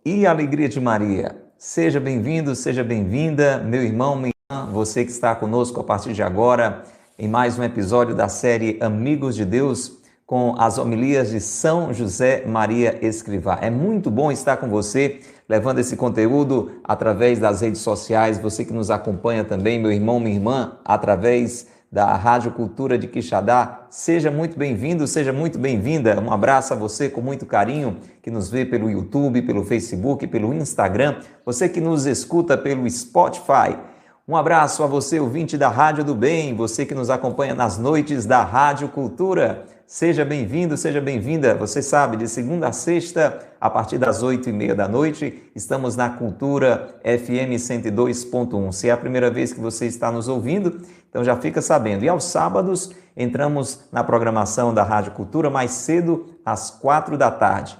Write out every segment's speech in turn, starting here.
e alegria de Maria. Seja bem-vindo, seja bem-vinda, meu irmão, minha irmã, você que está conosco a partir de agora em mais um episódio da série Amigos de Deus com as homilias de São José Maria Escrivá. É muito bom estar com você, levando esse conteúdo através das redes sociais, você que nos acompanha também, meu irmão, minha irmã, através da Rádio Cultura de Quixadá. Seja muito bem-vindo, seja muito bem-vinda. Um abraço a você com muito carinho, que nos vê pelo YouTube, pelo Facebook, pelo Instagram, você que nos escuta pelo Spotify. Um abraço a você, ouvinte da Rádio do Bem, você que nos acompanha nas noites da Rádio Cultura. Seja bem-vindo, seja bem-vinda. Você sabe, de segunda a sexta, a partir das 8h30 da noite, estamos na Cultura FM 102.1. Se é a primeira vez que você está nos ouvindo, então já fica sabendo. E aos sábados, entramos na programação da Rádio Cultura mais cedo, às 4 da tarde.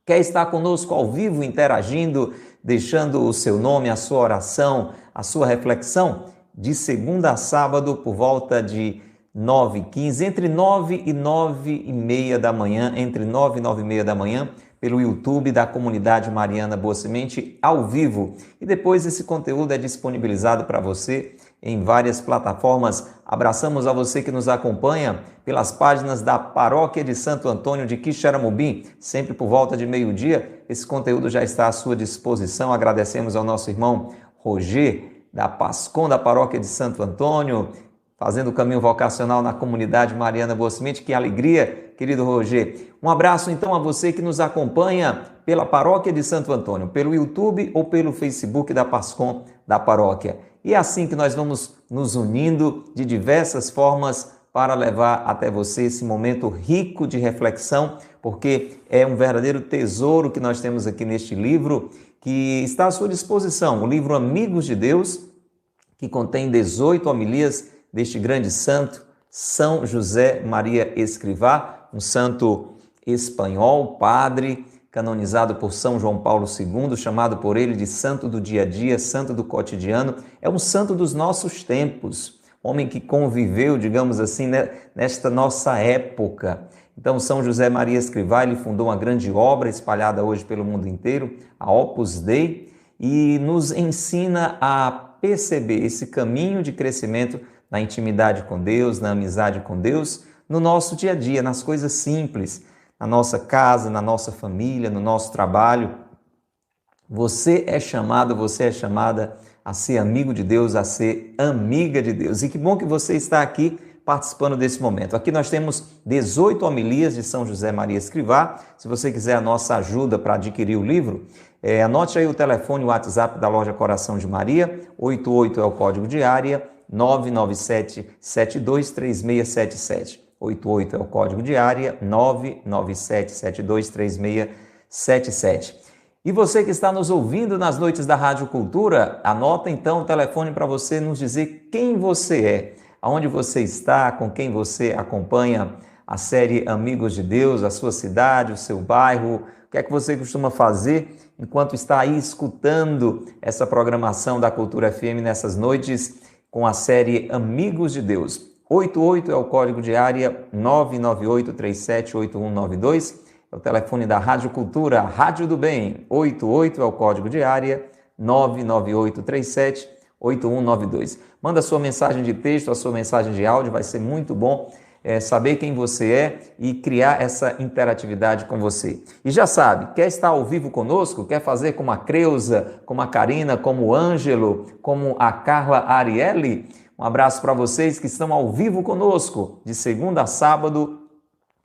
Quer estar conosco ao vivo, interagindo, deixando o seu nome, a sua oração, a sua reflexão? De segunda a sábado, por volta de 9h15, entre 9 e 9h30 da manhã, entre 9 e 9h30 da manhã, pelo YouTube da Comunidade Mariana Boa Semente, ao vivo. E depois esse conteúdo é disponibilizado para você em várias plataformas. Abraçamos a você que nos acompanha pelas páginas da Paróquia de Santo Antônio de Quixeramobim, sempre por volta de meio-dia. Esse conteúdo já está à sua disposição. Agradecemos ao nosso irmão Roger, da Pascom, da Paróquia de Santo Antônio, fazendo o caminho vocacional na Comunidade Mariana Boa Semente. Que alegria, querido Roger. Um abraço então a você que nos acompanha pela Paróquia de Santo Antônio, pelo YouTube ou pelo Facebook da Pascom da Paróquia. E é assim que nós vamos nos unindo de diversas formas para levar até você esse momento rico de reflexão, porque é um verdadeiro tesouro que nós temos aqui neste livro, que está à sua disposição, o livro Amigos de Deus, que contém 18 homilias deste grande santo, São José Maria Escrivá, um santo espanhol, padre, canonizado por São João Paulo II, chamado por ele de santo do dia a dia, santo do cotidiano. É um santo dos nossos tempos, homem que conviveu, digamos assim, nesta nossa época. Então, São José Maria Escrivá, ele fundou uma grande obra espalhada hoje pelo mundo inteiro, a Opus Dei, e nos ensina a perceber esse caminho de crescimento na intimidade com Deus, na amizade com Deus, no nosso dia a dia, nas coisas simples, na nossa casa, na nossa família, no nosso trabalho. Você é chamado, você é chamada a ser amigo de Deus, a ser amiga de Deus. E que bom que você está aqui participando desse momento. Aqui nós temos 18 homilias de São José Maria Escrivá. Se você quiser a nossa ajuda para adquirir o livro, anote aí o telefone, o WhatsApp da loja Coração de Maria, 88 é o código de área, 997-723677. 88 é o código de área, 997-723677. E você que está nos ouvindo nas noites da Rádio Cultura, anota então o telefone para você nos dizer quem você é, aonde você está, com quem você acompanha a série Amigos de Deus, a sua cidade, o seu bairro, o que é que você costuma fazer enquanto está aí escutando essa programação da Cultura FM nessas noites com a série Amigos de Deus. 88 é o código de área, 998378192, é o telefone da Rádio Cultura, Rádio do Bem. 88 é o código de área, 998378192. Manda a sua mensagem de texto, a sua mensagem de áudio, vai ser muito bom saber quem você é e criar essa interatividade com você. E já sabe, quer estar ao vivo conosco? Quer fazer como a Creuza, como a Karina, como o Ângelo, como a Carla Ariely? Um abraço para vocês que estão ao vivo conosco, de segunda a sábado,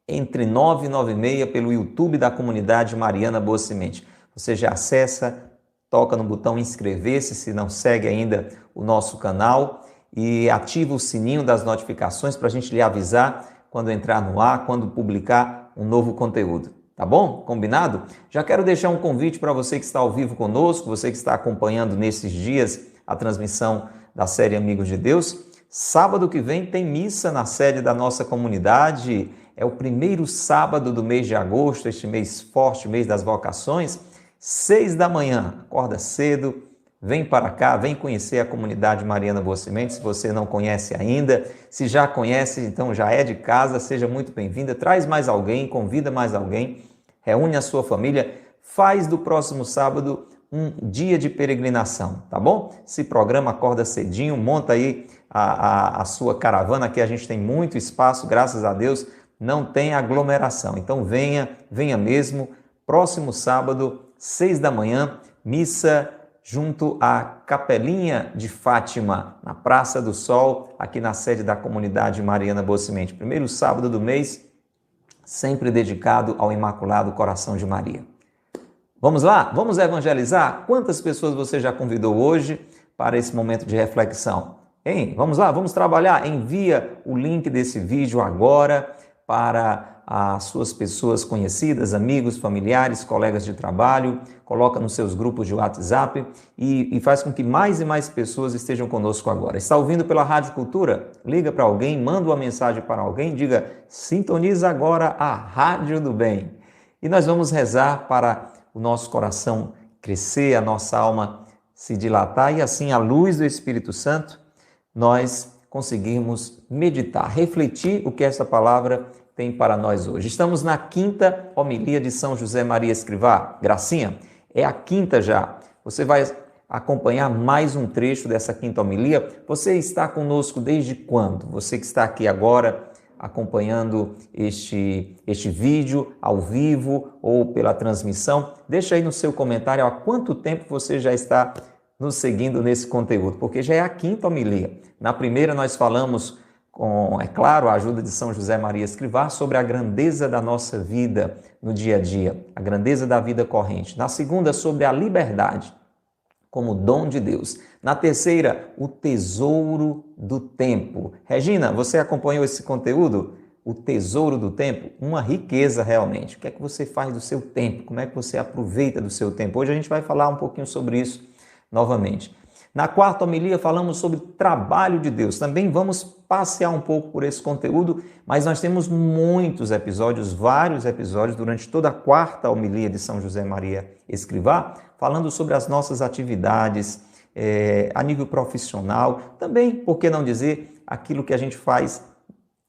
entre 9 e 9h30, pelo YouTube da Comunidade Mariana Boa Semente. Você já acessa, toca no botão inscrever-se, se não segue ainda o nosso canal, e ativa o sininho das notificações para a gente lhe avisar quando entrar no ar, quando publicar um novo conteúdo. Tá bom? Combinado? Já quero deixar um convite para você que está ao vivo conosco, você que está acompanhando nesses dias a transmissão da série Amigos de Deus. Sábado que vem tem missa na sede da nossa comunidade. É o primeiro sábado do mês de agosto, este mês forte, mês das vocações. 6 da manhã, acorda cedo, vem para cá, vem conhecer a Comunidade Mariana Boa Semente, se você não conhece ainda. Se já conhece, então já é de casa, seja muito bem-vinda. Traz mais alguém, convida mais alguém, reúne a sua família, faz do próximo sábado um dia de peregrinação, tá bom? Se programa, acorda cedinho, monta aí a sua caravana, aqui a gente tem muito espaço, graças a Deus, não tem aglomeração. Então venha mesmo, próximo sábado, 6 da manhã, missa junto à Capelinha de Fátima, na Praça do Sol, aqui na sede da comunidade Mariana Boa Semente. Primeiro sábado do mês, sempre dedicado ao Imaculado Coração de Maria. Vamos lá? Vamos evangelizar? Quantas pessoas você já convidou hoje para esse momento de reflexão? Hein? Vamos lá? Vamos trabalhar? Envia o link desse vídeo agora para as suas pessoas conhecidas, amigos, familiares, colegas de trabalho, coloca nos seus grupos de WhatsApp e faz com que mais e mais pessoas estejam conosco agora. Está ouvindo pela Rádio Cultura? Liga para alguém, manda uma mensagem para alguém, diga, sintoniza agora a Rádio do Bem. E nós vamos rezar para o nosso coração crescer, a nossa alma se dilatar e assim, à luz do Espírito Santo, nós conseguirmos meditar, refletir o que essa palavra tem para nós hoje. Estamos na quinta homilia de São José Maria Escrivá. Gracinha, é a quinta já. Você vai acompanhar mais um trecho dessa quinta homilia. Você está conosco desde quando? Você que está aqui agora acompanhando este vídeo ao vivo ou pela transmissão, deixa aí no seu comentário há quanto tempo você já está nos seguindo nesse conteúdo, porque já é a quinta homilia. Na primeira nós falamos com, é claro, a ajuda de São José Maria Escrivá, sobre a grandeza da nossa vida no dia a dia, a grandeza da vida corrente. Na segunda, sobre a liberdade como dom de Deus. Na terceira, o tesouro do tempo. Regina, você acompanhou esse conteúdo? O tesouro do tempo? Uma riqueza realmente. O que é que você faz do seu tempo? Como é que você aproveita do seu tempo? Hoje a gente vai falar um pouquinho sobre isso novamente. Na quarta homilia falamos sobre trabalho de Deus. Também vamos passear um pouco por esse conteúdo, mas nós temos muitos episódios, vários episódios durante toda a quarta homilia de São José Maria Escrivá, falando sobre as nossas atividades a nível profissional. Também, por que não dizer, aquilo que a gente faz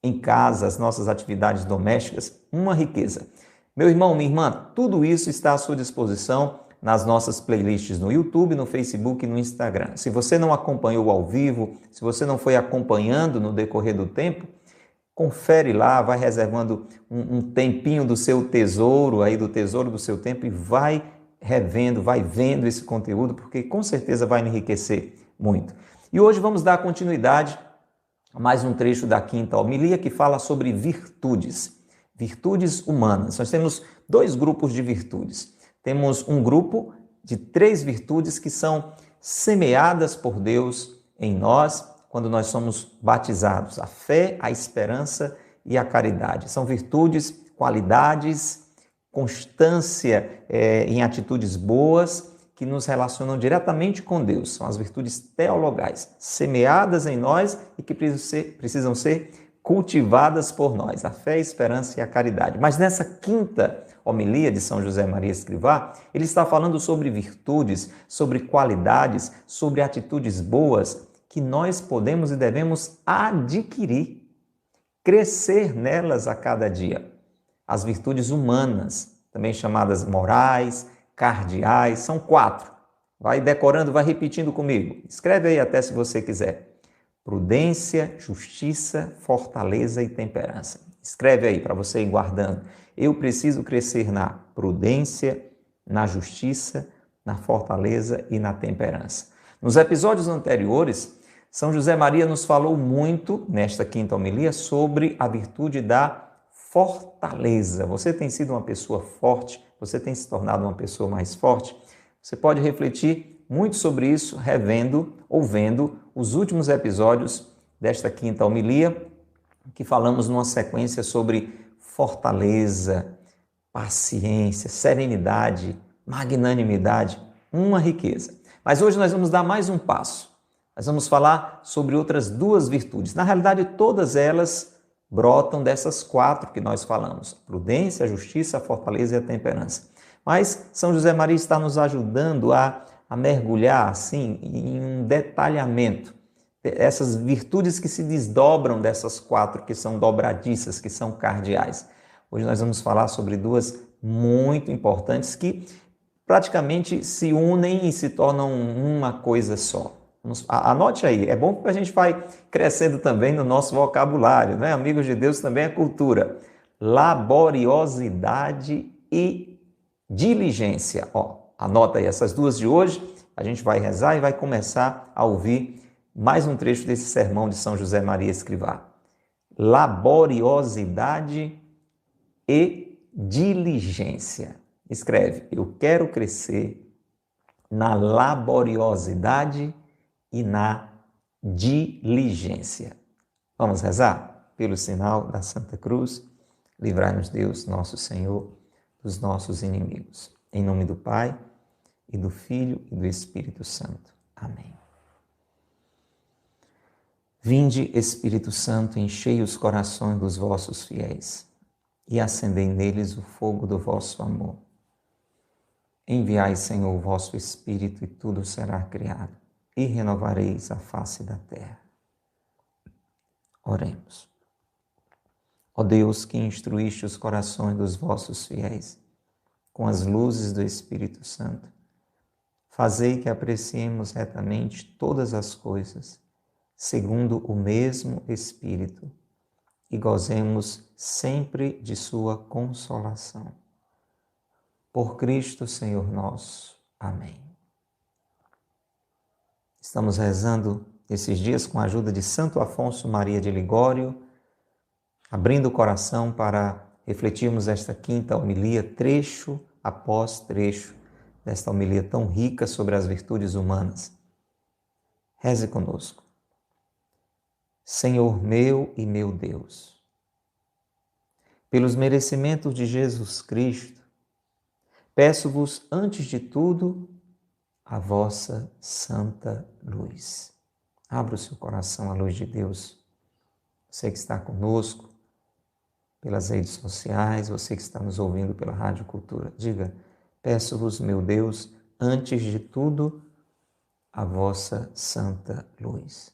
em casa, as nossas atividades domésticas, uma riqueza. Meu irmão, minha irmã, tudo isso está à sua disposição nas nossas playlists no YouTube, no Facebook e no Instagram. Se você não acompanhou ao vivo, se você não foi acompanhando no decorrer do tempo, confere lá, vai reservando um tempinho do seu tesouro, aí do tesouro do seu tempo e vai revendo, vai vendo esse conteúdo, porque com certeza vai enriquecer muito. E hoje vamos dar continuidade a mais um trecho da quinta homilia que fala sobre virtudes, virtudes humanas. Nós temos dois grupos de virtudes. Temos um grupo de 3 virtudes que são semeadas por Deus em nós quando nós somos batizados: a fé, a esperança e a caridade. São virtudes, qualidades, constância em atitudes boas que nos relacionam diretamente com Deus. São as virtudes teologais, semeadas em nós e que precisam ser cultivadas por nós, a fé, a esperança e a caridade. Mas nessa quinta homilia de São José Maria Escrivá, ele está falando sobre virtudes, sobre qualidades, sobre atitudes boas que nós podemos e devemos adquirir, crescer nelas a cada dia. As virtudes humanas, também chamadas morais, cardeais, são 4. Vai decorando, vai repetindo comigo. Escreve aí até se você quiser. Prudência, justiça, fortaleza e temperança. Escreve aí para você ir guardando. Eu preciso crescer na prudência, na justiça, na fortaleza e na temperança. Nos episódios anteriores, São José Maria nos falou muito, nesta quinta homilia, sobre a virtude da fortaleza. Você tem sido uma pessoa forte? Você tem se tornado uma pessoa mais forte? Você pode refletir muito sobre isso, revendo ou vendo os últimos episódios desta quinta homilia, que falamos numa sequência sobre fortaleza, paciência, serenidade, magnanimidade, uma riqueza. Mas hoje nós vamos dar mais um passo. Nós vamos falar sobre outras 2 virtudes. Na realidade, todas elas brotam dessas 4 que nós falamos: prudência, a justiça, a fortaleza e a temperança. Mas São José Maria está nos ajudando a mergulhar assim em um detalhamento. Essas virtudes que se desdobram dessas 4 que são dobradiças, que são cardeais. Hoje nós vamos falar sobre 2 muito importantes que praticamente se unem e se tornam uma coisa só. Anote aí, é bom porque a gente vai crescendo também no nosso vocabulário, né? Amigos de Deus também é cultura. Laboriosidade e diligência. Ó, anota aí essas duas de hoje, a gente vai rezar e vai começar a ouvir mais um trecho desse sermão de São José Maria Escrivá. Laboriosidade e diligência. Escreve, eu quero crescer na laboriosidade e na diligência. Vamos rezar? Pelo sinal da Santa Cruz, livrai-nos Deus, nosso Senhor, dos nossos inimigos. Em nome do Pai, e do Filho e do Espírito Santo. Amém. Vinde, Espírito Santo, enchei os corações dos vossos fiéis e acendei neles o fogo do vosso amor. Enviai, Senhor, o vosso Espírito e tudo será criado e renovareis a face da terra. Oremos. Ó Deus, que instruíste os corações dos vossos fiéis com as luzes do Espírito Santo, fazei que apreciemos retamente todas as coisas, segundo o mesmo Espírito, e gozemos sempre de sua consolação. Por Cristo, Senhor nosso. Amém. Estamos rezando esses dias com a ajuda de Santo Afonso Maria de Ligório, abrindo o coração para refletirmos esta quinta homilia, trecho após trecho, desta homilia tão rica sobre as virtudes humanas. Reze conosco. Senhor meu e meu Deus, pelos merecimentos de Jesus Cristo, peço-vos, antes de tudo, a vossa santa luz. Abra o seu coração à luz de Deus. Você que está conosco pelas redes sociais, você que está nos ouvindo pela Rádio Cultura, diga, peço-vos, meu Deus, antes de tudo, a vossa santa luz.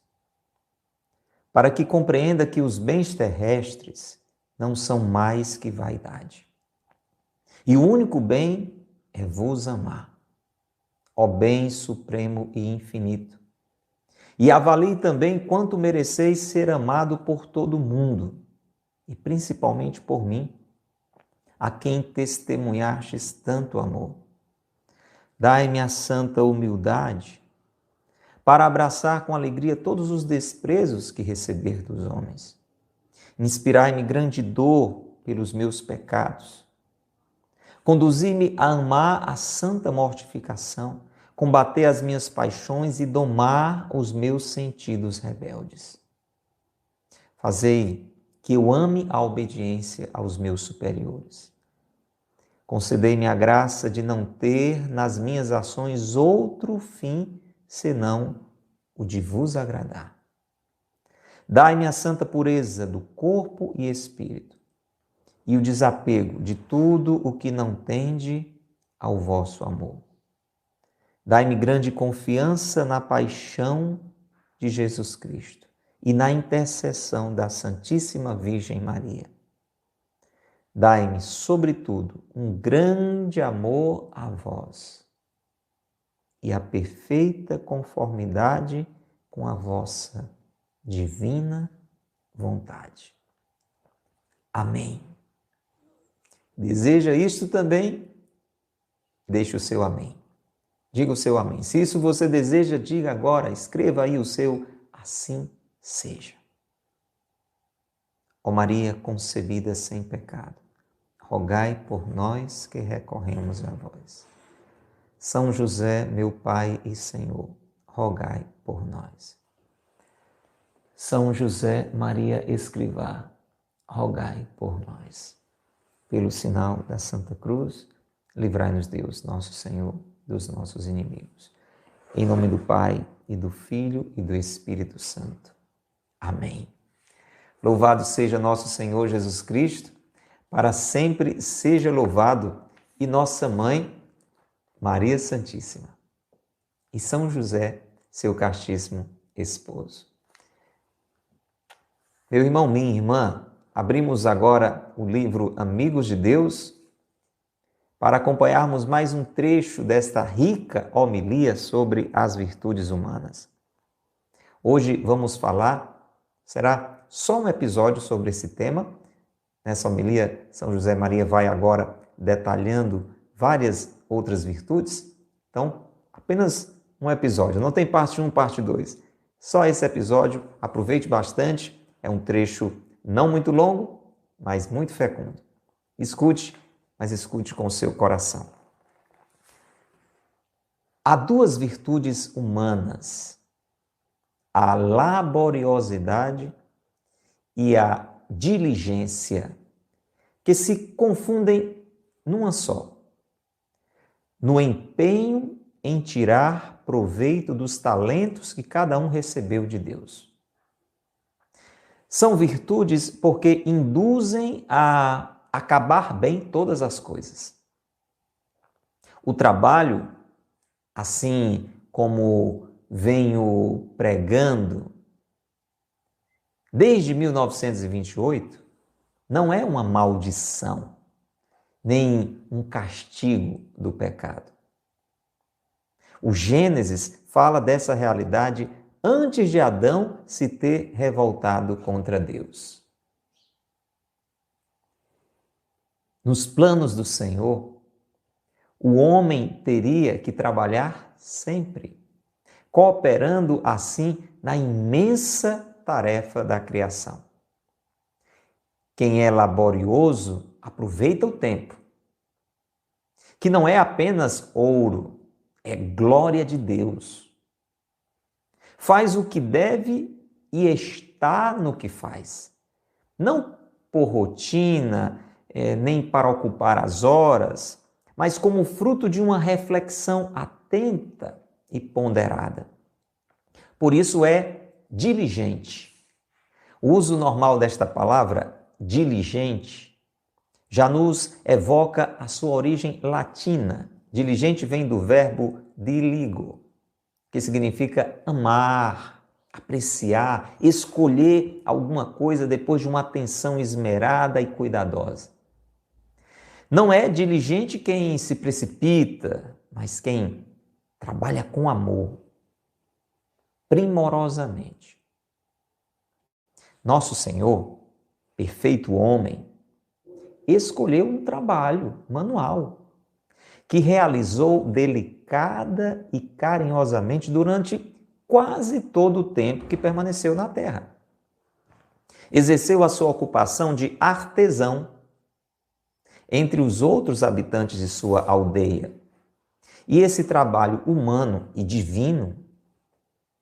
Para que compreenda que os bens terrestres não são mais que vaidade. E o único bem é vos amar, ó bem supremo e infinito. E avalie também quanto mereceis ser amado por todo mundo, e principalmente por mim, a quem testemunhastes tanto amor. Dai-me a santa humildade para abraçar com alegria todos os desprezos que receber dos homens. Inspirai-me grande dor pelos meus pecados. Conduzi-me a amar a santa mortificação, combater as minhas paixões e domar os meus sentidos rebeldes. Fazei que eu ame a obediência aos meus superiores. Concedei-me a graça de não ter nas minhas ações outro fim senão o de vos agradar. Dai-me a santa pureza do corpo e espírito e o desapego de tudo o que não tende ao vosso amor. Dai-me grande confiança na paixão de Jesus Cristo e na intercessão da Santíssima Virgem Maria. Dai-me, sobretudo, um grande amor a vós e a perfeita conformidade com a vossa divina vontade. Amém. Deseja isto também? Deixe o seu amém. Diga o seu amém. Se isso você deseja, diga agora, escreva aí o seu assim seja. Ó Maria concebida sem pecado, rogai por nós que recorremos a vós. São José, meu Pai e Senhor, rogai por nós. São José Maria Escrivá, rogai por nós. Pelo sinal da Santa Cruz, livrai-nos Deus, nosso Senhor, dos nossos inimigos. Em nome do Pai, e do Filho, e do Espírito Santo. Amém. Louvado seja nosso Senhor Jesus Cristo, para sempre seja louvado, e nossa Mãe, Maria Santíssima, e São José, seu castíssimo esposo. Meu irmão, minha irmã, abrimos agora o livro Amigos de Deus, para acompanharmos mais um trecho desta rica homilia sobre as virtudes humanas. Hoje vamos falar, será só um episódio sobre esse tema. Nessa homilia, São José Maria vai agora detalhando várias outras virtudes. Então, apenas um episódio, não tem parte 1, parte 2. Só esse episódio, aproveite bastante, é um trecho não muito longo, mas muito fecundo. Escute, mas escute com o seu coração. Há duas virtudes humanas, a laboriosidade e a diligência, que se confundem numa só, no empenho em tirar proveito dos talentos que cada um recebeu de Deus. São virtudes porque induzem a acabar bem todas as coisas. O trabalho, assim como venho pregando desde 1928, não é uma maldição, nem um castigo do pecado. O Gênesis fala dessa realidade antes de Adão se ter revoltado contra Deus. Nos planos do Senhor, o homem teria que trabalhar sempre, cooperando assim na imensa tarefa da criação. Quem é laborioso aproveita o tempo, que não é apenas ouro, é glória de Deus. Faz o que deve e está no que faz, não por rotina, nem para ocupar as horas, mas como fruto de uma reflexão atenta e ponderada. Por isso é diligente. O uso normal desta palavra, diligente, já nos evoca a sua origem latina. Diligente vem do verbo diligo, que significa amar, apreciar, escolher alguma coisa depois de uma atenção esmerada e cuidadosa. Não é diligente quem se precipita, mas quem trabalha com amor, primorosamente. Nosso Senhor, perfeito homem, escolheu um trabalho manual que realizou delicada e carinhosamente durante quase todo o tempo que permaneceu na terra. Exerceu a sua ocupação de artesão entre os outros habitantes de sua aldeia. E esse trabalho humano e divino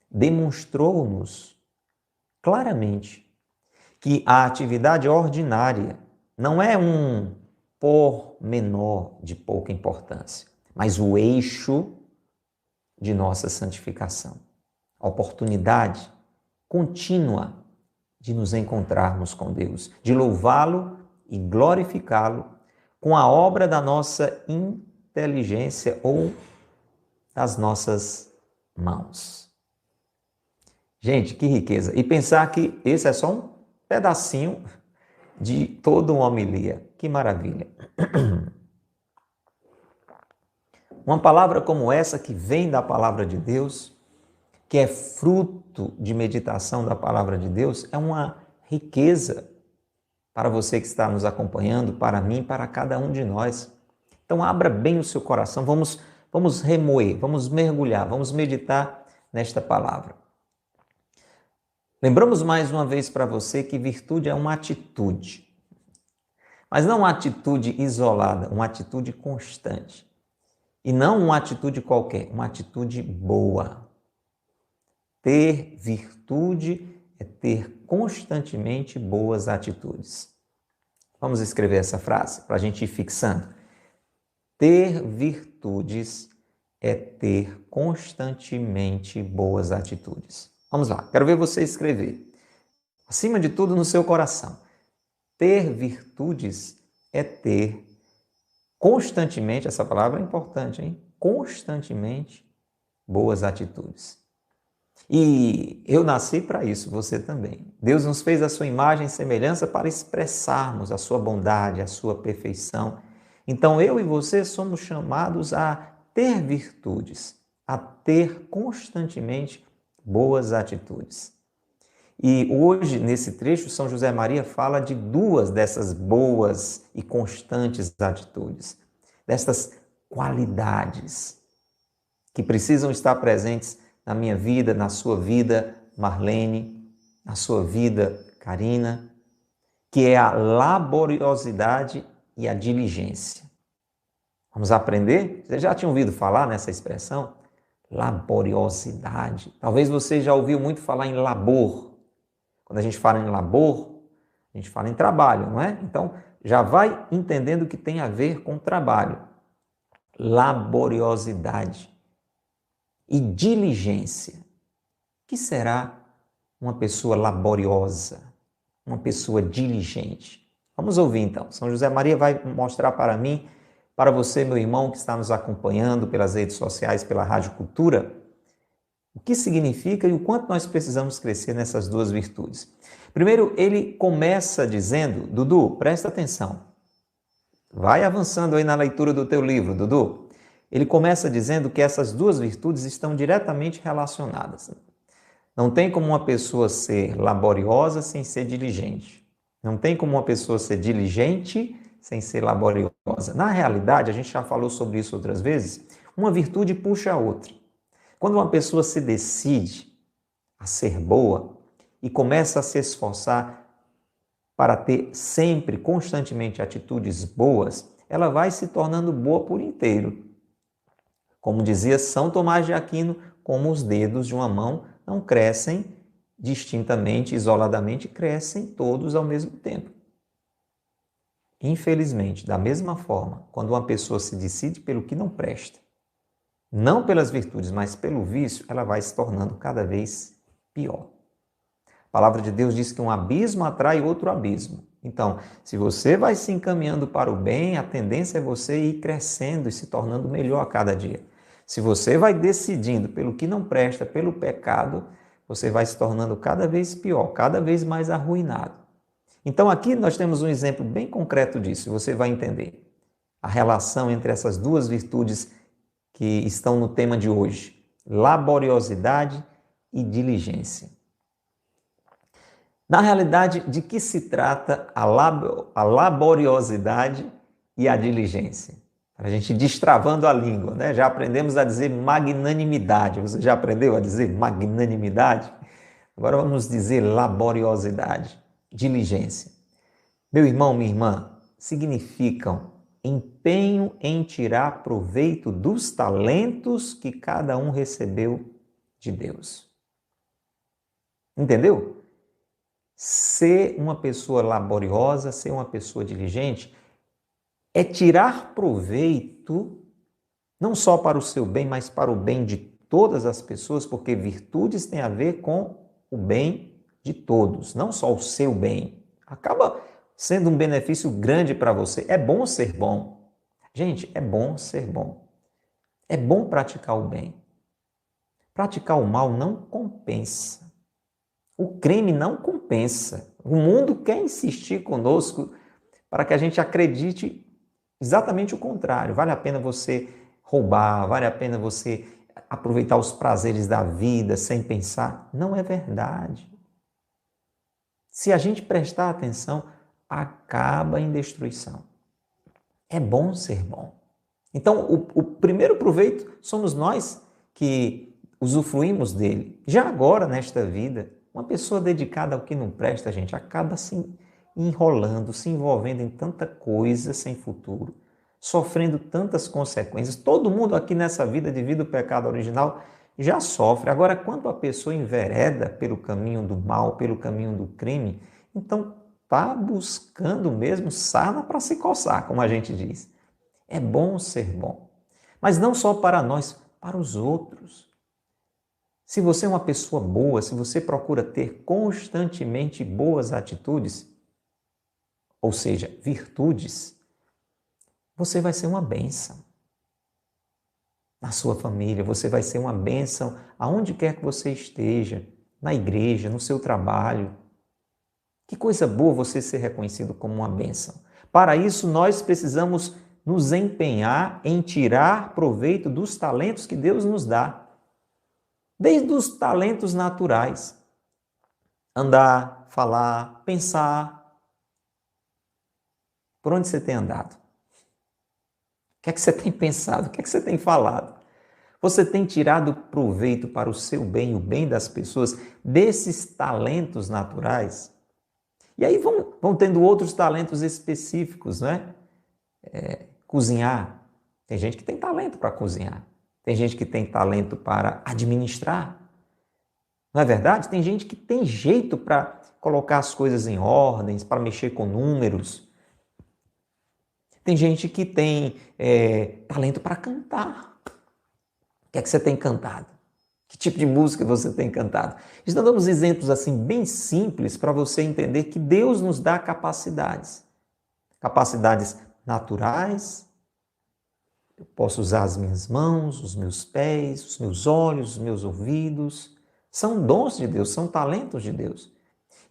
demonstrou-nos claramente que a atividade ordinária não é um pormenor de pouca importância, mas o eixo de nossa santificação. A oportunidade contínua de nos encontrarmos com Deus, de louvá-lo e glorificá-lo com a obra da nossa inteligência ou das nossas mãos. Gente, que riqueza! E pensar que esse é só um pedacinho de toda uma homilia. Que maravilha! Uma palavra como essa, que vem da palavra de Deus, que é fruto de meditação da palavra de Deus, é uma riqueza para você que está nos acompanhando, para mim, para cada um de nós. Então, abra bem o seu coração, vamos remoer, vamos mergulhar, vamos meditar nesta palavra. Lembramos mais uma vez para você que virtude é uma atitude, mas não uma atitude isolada, uma atitude constante. E não uma atitude qualquer, uma atitude boa. Ter virtude é ter constantemente boas atitudes. Vamos escrever essa frase para a gente ir fixando. Ter virtudes é ter constantemente boas atitudes. Vamos lá, quero ver você escrever. Acima de tudo, no seu coração. Ter virtudes é ter constantemente, essa palavra é importante, hein? Constantemente boas atitudes. E eu nasci para isso, você também. Deus nos fez a sua imagem e semelhança para expressarmos a sua bondade, a sua perfeição. Então eu e você somos chamados a ter virtudes, a ter constantemente boas atitudes. E hoje, nesse trecho, São José Maria fala de duas dessas boas e constantes atitudes, destas qualidades que precisam estar presentes na minha vida, na sua vida, Marlene, na sua vida, Karina, que é a laboriosidade e a diligência. Vamos aprender? Você já tinha ouvido falar nessa expressão? Laboriosidade. Talvez você já ouviu muito falar em labor. Quando a gente fala em labor, a gente fala em trabalho, não é? Então, já vai entendendo que tem a ver com trabalho. Laboriosidade e diligência. O que será uma pessoa laboriosa? Uma pessoa diligente? Vamos ouvir então. São José Maria vai mostrar para mim, para você, meu irmão, que está nos acompanhando pelas redes sociais, pela Rádio Cultura, o que significa e o quanto nós precisamos crescer nessas duas virtudes. Primeiro, ele começa dizendo, Dudu, presta atenção. Vai avançando aí na leitura do teu livro, Dudu. Ele começa dizendo que essas duas virtudes estão diretamente relacionadas. Não tem como uma pessoa ser laboriosa sem ser diligente. Não tem como uma pessoa ser diligente sem ser laboriosa. Na realidade, a gente já falou sobre isso outras vezes, uma virtude puxa a outra. Quando uma pessoa se decide a ser boa e começa a se esforçar para ter sempre, constantemente, atitudes boas, ela vai se tornando boa por inteiro. Como dizia São Tomás de Aquino, como os dedos de uma mão não crescem distintamente, isoladamente, crescem todos ao mesmo tempo. Infelizmente, da mesma forma, quando uma pessoa se decide pelo que não presta, não pelas virtudes, mas pelo vício, ela vai se tornando cada vez pior. A palavra de Deus diz que um abismo atrai outro abismo. Então, se você vai se encaminhando para o bem, a tendência é você ir crescendo e se tornando melhor a cada dia. Se você vai decidindo pelo que não presta, pelo pecado, você vai se tornando cada vez pior, cada vez mais arruinado. Então, aqui nós temos um exemplo bem concreto disso, você vai entender a relação entre essas duas virtudes que estão no tema de hoje, laboriosidade e diligência. Na realidade, de que se trata a laboriosidade e a diligência? A gente destravando a língua, né? Já aprendemos a dizer magnanimidade. Você já aprendeu a dizer magnanimidade? Agora vamos dizer laboriosidade, diligência. Meu irmão, minha irmã, significam empenho em tirar proveito dos talentos que cada um recebeu de Deus. Entendeu? Ser uma pessoa laboriosa, ser uma pessoa diligente, é tirar proveito não só para o seu bem, mas para o bem de todas as pessoas, porque virtudes têm a ver com o bem de todos, não só o seu bem. Acaba sendo um benefício grande para você. É bom ser bom. Gente, é bom ser bom. É bom praticar o bem. Praticar o mal não compensa. O crime não compensa. O mundo quer insistir conosco para que a gente acredite exatamente o contrário. Vale a pena você roubar, vale a pena você aproveitar os prazeres da vida sem pensar. Não é verdade. Se a gente prestar atenção, acaba em destruição. É bom ser bom. Então, o primeiro proveito somos nós que usufruímos dele. Já agora, nesta vida, uma pessoa dedicada ao que não presta, gente, acaba se enrolando, se envolvendo em tanta coisa sem futuro, sofrendo tantas consequências. Todo mundo aqui nessa vida, devido ao pecado original, já sofre. Agora, quando a pessoa envereda pelo caminho do mal, pelo caminho do crime, então está buscando mesmo sarna para se coçar, como a gente diz. É bom ser bom, mas não só para nós, para os outros. Se você é uma pessoa boa, se você procura ter constantemente boas atitudes, ou seja, virtudes, você vai ser uma bênção. Na sua família, você vai ser uma bênção aonde quer que você esteja, na igreja, no seu trabalho. Que coisa boa você ser reconhecido como uma bênção. Para isso, nós precisamos nos empenhar em tirar proveito dos talentos que Deus nos dá. Desde os talentos naturais. Andar, falar, pensar. Por onde você tem andado? O que é que você tem pensado? O que é que você tem falado? Você tem tirado proveito para o seu bem e o bem das pessoas desses talentos naturais? E aí vão tendo outros talentos específicos, né? Cozinhar. Tem gente que tem talento para cozinhar. Tem gente que tem talento para administrar. Não é verdade? Tem gente que tem jeito para colocar as coisas em ordens, para mexer com números. Tem gente que tem talento para cantar. O que é que você tem cantado? Que tipo de música você tem cantado? Estamos dando uns exemplos assim bem simples para você entender que Deus nos dá capacidades. Capacidades naturais. Eu posso usar as minhas mãos, os meus pés, os meus olhos, os meus ouvidos. São dons de Deus, são talentos de Deus.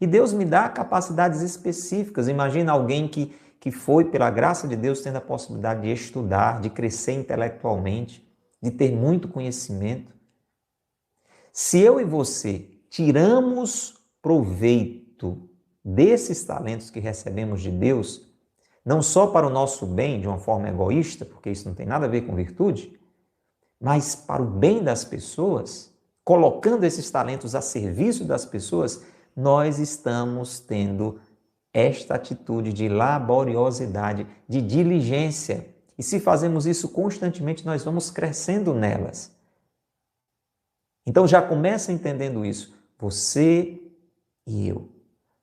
E Deus me dá capacidades específicas. Imagina alguém que foi, pela graça de Deus, tendo a possibilidade de estudar, de crescer intelectualmente, de ter muito conhecimento. Se eu e você tiramos proveito desses talentos que recebemos de Deus, não só para o nosso bem, de uma forma egoísta, porque isso não tem nada a ver com virtude, mas para o bem das pessoas, colocando esses talentos a serviço das pessoas, nós estamos tendo esta atitude de laboriosidade, de diligência. E se fazemos isso constantemente, nós vamos crescendo nelas. Então já começa entendendo isso. Você e eu.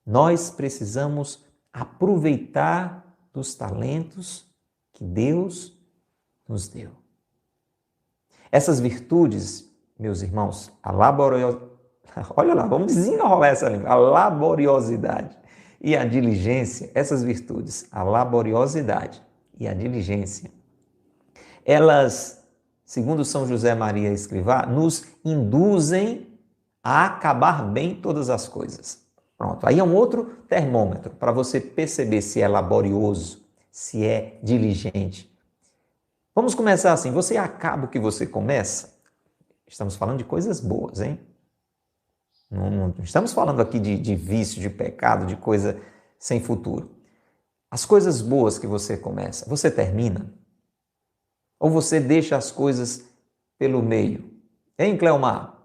Nós precisamos aproveitar dos talentos que Deus nos deu. Essas virtudes, meus irmãos, a laboriosidade, olha lá, vamos desenrolar essa língua, a laboriosidade e a diligência, essas virtudes, a laboriosidade e a diligência, elas, segundo São José Maria Escrivá, nos induzem a acabar bem todas as coisas. Pronto, aí é um outro termômetro para você perceber se é laborioso, se é diligente. Vamos começar assim, você acaba o que você começa? Estamos falando de coisas boas, hein? Não estamos falando aqui de vício, de pecado, de coisa sem futuro. As coisas boas que você começa, você termina? Ou você deixa as coisas pelo meio? Hein, Cleomar?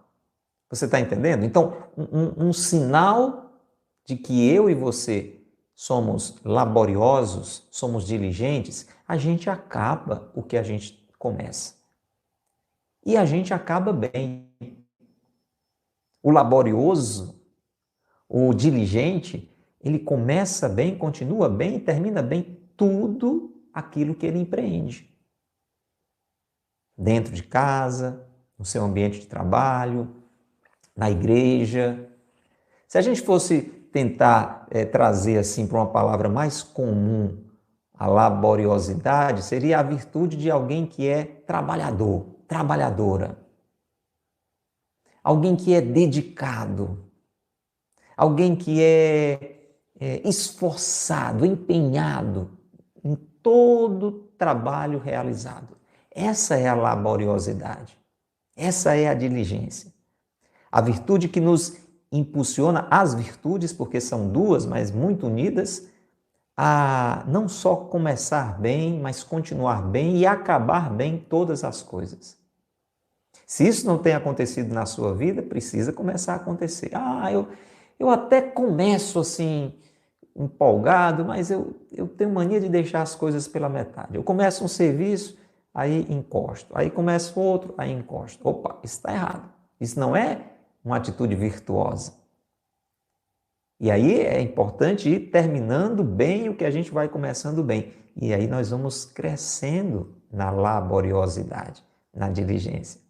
Você está entendendo? Então, um sinal de que eu e você somos laboriosos, somos diligentes, a gente acaba o que a gente começa. E a gente acaba bem. O laborioso, o diligente, ele começa bem, continua bem e termina bem tudo aquilo que ele empreende. Dentro de casa, no seu ambiente de trabalho, na igreja. Se a gente fosse tentar trazer assim para uma palavra mais comum a laboriosidade, seria a virtude de alguém que é trabalhador, trabalhadora. Alguém que é dedicado, alguém que é esforçado, empenhado em todo trabalho realizado. Essa é a laboriosidade, essa é a diligência. A virtude que nos impulsiona, as virtudes, porque são duas, mas muito unidas, a não só começar bem, mas continuar bem e acabar bem todas as coisas. Se isso não tem acontecido na sua vida, precisa começar a acontecer. Eu até começo assim, empolgado, mas eu tenho mania de deixar as coisas pela metade. Eu começo um serviço, aí encosto. Aí começo outro, aí encosto. Opa, isso está errado. Isso não é uma atitude virtuosa. E aí é importante ir terminando bem o que a gente vai começando bem. E aí nós vamos crescendo na laboriosidade, na diligência.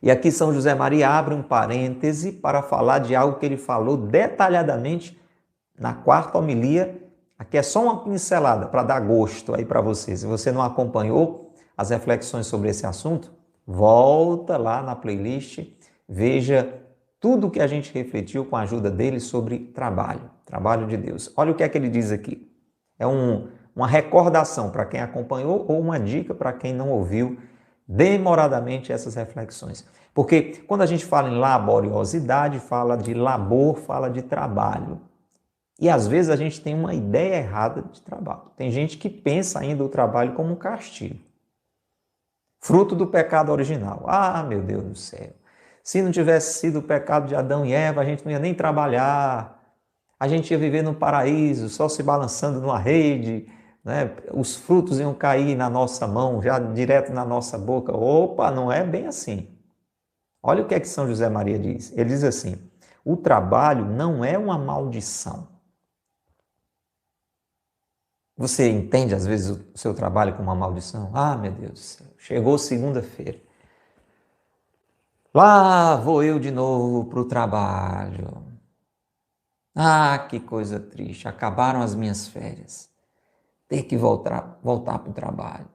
E aqui São José Maria abre um parêntese para falar de algo que ele falou detalhadamente na quarta homilia. Aqui é só uma pincelada para dar gosto aí para você. Se você não acompanhou as reflexões sobre esse assunto, volta lá na playlist, veja tudo o que a gente refletiu com a ajuda dele sobre trabalho de Deus. Olha o que é que ele diz aqui. É um uma recordação para quem acompanhou ou uma dica para quem não ouviu demoradamente essas reflexões. Porque quando a gente fala em laboriosidade, fala de labor, fala de trabalho. E às vezes a gente tem uma ideia errada de trabalho. Tem gente que pensa ainda o trabalho como um castigo. Fruto do pecado original. Ah, meu Deus do céu. Se não tivesse sido o pecado de Adão e Eva, a gente não ia nem trabalhar. A gente ia viver no paraíso, só se balançando numa rede, né? Os frutos iam cair na nossa mão, já direto na nossa boca. Opa, não é bem assim. Olha o que é que São José Maria diz. Ele diz assim: o trabalho não é uma maldição. Você entende, às vezes, o seu trabalho como uma maldição? Ah, meu Deus do céu, chegou segunda-feira. Lá vou eu de novo para o trabalho. Ah, que coisa triste, acabaram as minhas férias. Ter que voltar para o trabalho.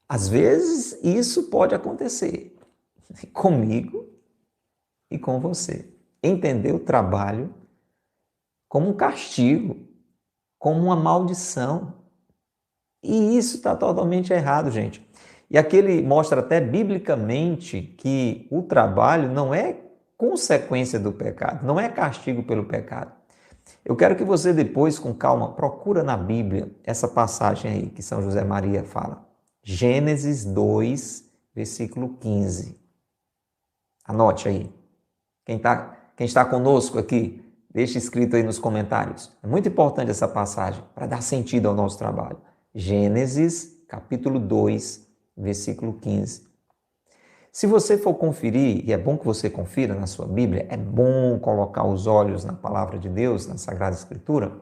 Às vezes, isso pode acontecer comigo e com você. Entender o trabalho como um castigo, como uma maldição. E isso está totalmente errado, gente. E aqui ele mostra até biblicamente que o trabalho não é consequência do pecado, não é castigo pelo pecado. Eu quero que você depois, com calma, procura na Bíblia essa passagem aí que São José Maria fala. Gênesis 2, versículo 15. Anote aí. Quem está conosco aqui, deixe escrito aí nos comentários. É muito importante essa passagem para dar sentido ao nosso trabalho. Gênesis, capítulo 2, versículo 15. Se você for conferir, e é bom que você confira na sua Bíblia, é bom colocar os olhos na Palavra de Deus, na Sagrada Escritura,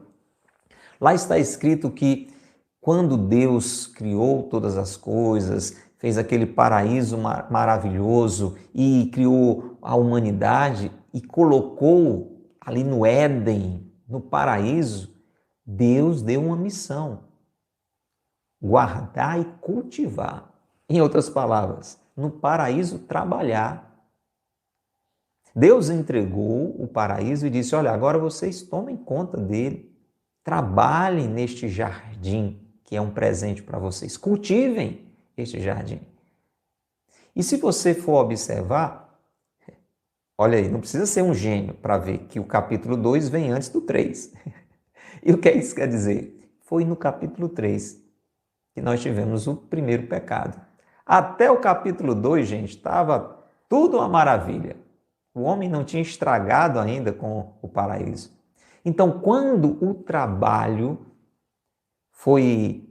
lá está escrito que quando Deus criou todas as coisas, fez aquele paraíso maravilhoso e criou a humanidade e colocou ali no Éden, no paraíso, Deus deu uma missão: guardar e cultivar. Em outras palavras, no paraíso trabalhar. Deus entregou o paraíso e disse: olha, agora vocês tomem conta dele, trabalhem neste jardim que é um presente para vocês, cultivem este jardim. E se você for observar, olha aí, não precisa ser um gênio para ver que o capítulo 2 vem antes do 3. E o que isso quer dizer? Foi no capítulo 3 que nós tivemos o primeiro pecado. Até o capítulo 2, gente, estava tudo uma maravilha. O homem não tinha estragado ainda com o paraíso. Então, quando o trabalho foi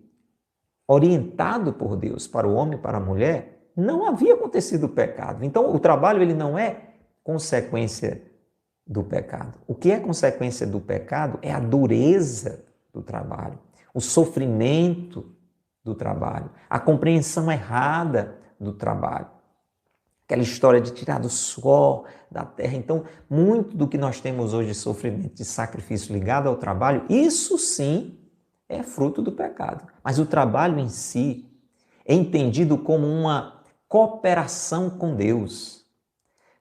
orientado por Deus para o homem e para a mulher, não havia acontecido o pecado. Então, o trabalho ele não é consequência do pecado. O que é consequência do pecado é a dureza do trabalho, o sofrimento do trabalho, a compreensão errada do trabalho. Aquela história de tirar do suor da terra. Então, muito do que nós temos hoje de sofrimento, de sacrifício ligado ao trabalho, isso sim é fruto do pecado. Mas o trabalho em si é entendido como uma cooperação com Deus.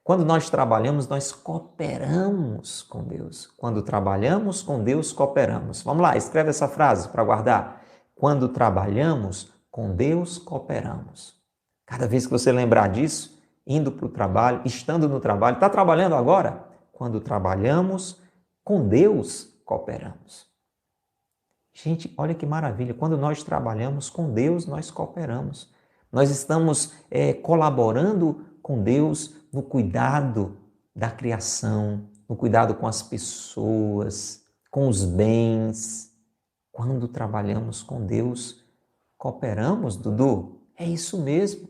Quando nós trabalhamos, nós cooperamos com Deus. Quando trabalhamos com Deus, cooperamos. Vamos lá, escreve essa frase para guardar. Quando trabalhamos, com Deus cooperamos. Cada vez que você lembrar disso, indo para o trabalho, estando no trabalho, está trabalhando agora? Quando trabalhamos, com Deus cooperamos. Gente, olha que maravilha, quando nós trabalhamos com Deus, nós cooperamos. Nós estamos colaborando com Deus no cuidado da criação, no cuidado com as pessoas, com os bens. Quando trabalhamos com Deus, cooperamos, Dudu? É isso mesmo.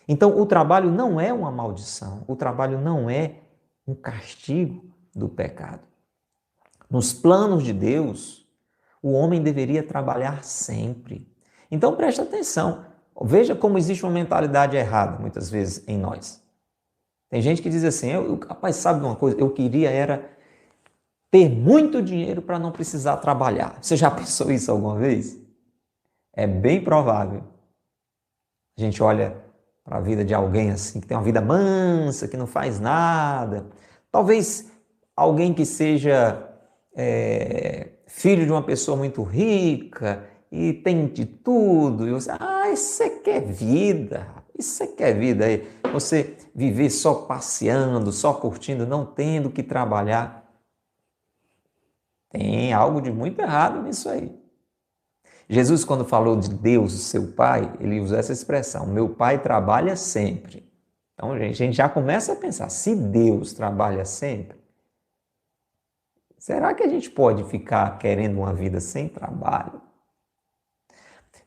Então, o trabalho não é uma maldição, o trabalho não é um castigo do pecado. Nos planos de Deus, o homem deveria trabalhar sempre. Então, preste atenção. Veja como existe uma mentalidade errada, muitas vezes, em nós. Tem gente que diz assim, rapaz, sabe de uma coisa? Eu queria era ter muito dinheiro para não precisar trabalhar. Você já pensou isso alguma vez? É bem provável. A gente olha para a vida de alguém assim, que tem uma vida mansa, que não faz nada. Talvez alguém que seja filho de uma pessoa muito rica e tem de tudo, e você, isso é que é vida, isso é que é vida, aí você viver só passeando, só curtindo, não tendo que trabalhar, tem algo de muito errado nisso aí. Jesus, quando falou de Deus, o seu Pai, ele usou essa expressão, meu Pai trabalha sempre. Então, a gente já começa a pensar, se Deus trabalha sempre, será que a gente pode ficar querendo uma vida sem trabalho?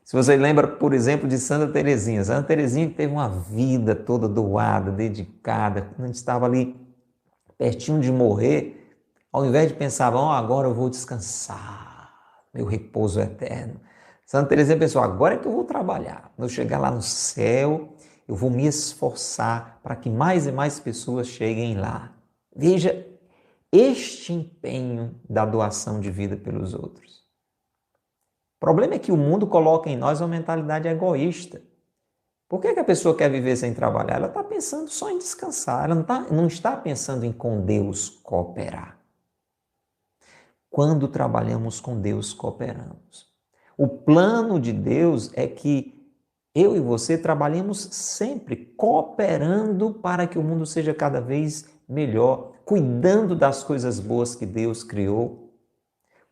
Se você lembra, por exemplo, de Santa Teresinha. Santa Teresinha teve uma vida toda doada, dedicada, quando estava ali pertinho de morrer, ao invés de pensar, agora eu vou descansar, meu repouso eterno. Santa Teresinha pensou, agora é que eu vou trabalhar. Quando eu chegar lá no céu, eu vou me esforçar para que mais e mais pessoas cheguem lá. Veja este empenho da doação de vida pelos outros. O problema é que o mundo coloca em nós uma mentalidade egoísta. Por que a pessoa quer viver sem trabalhar? Ela está pensando só em descansar, ela não está pensando em com Deus cooperar. Quando trabalhamos com Deus, cooperamos. O plano de Deus é que eu e você trabalhemos sempre cooperando para que o mundo seja cada vez melhor, cuidando das coisas boas que Deus criou,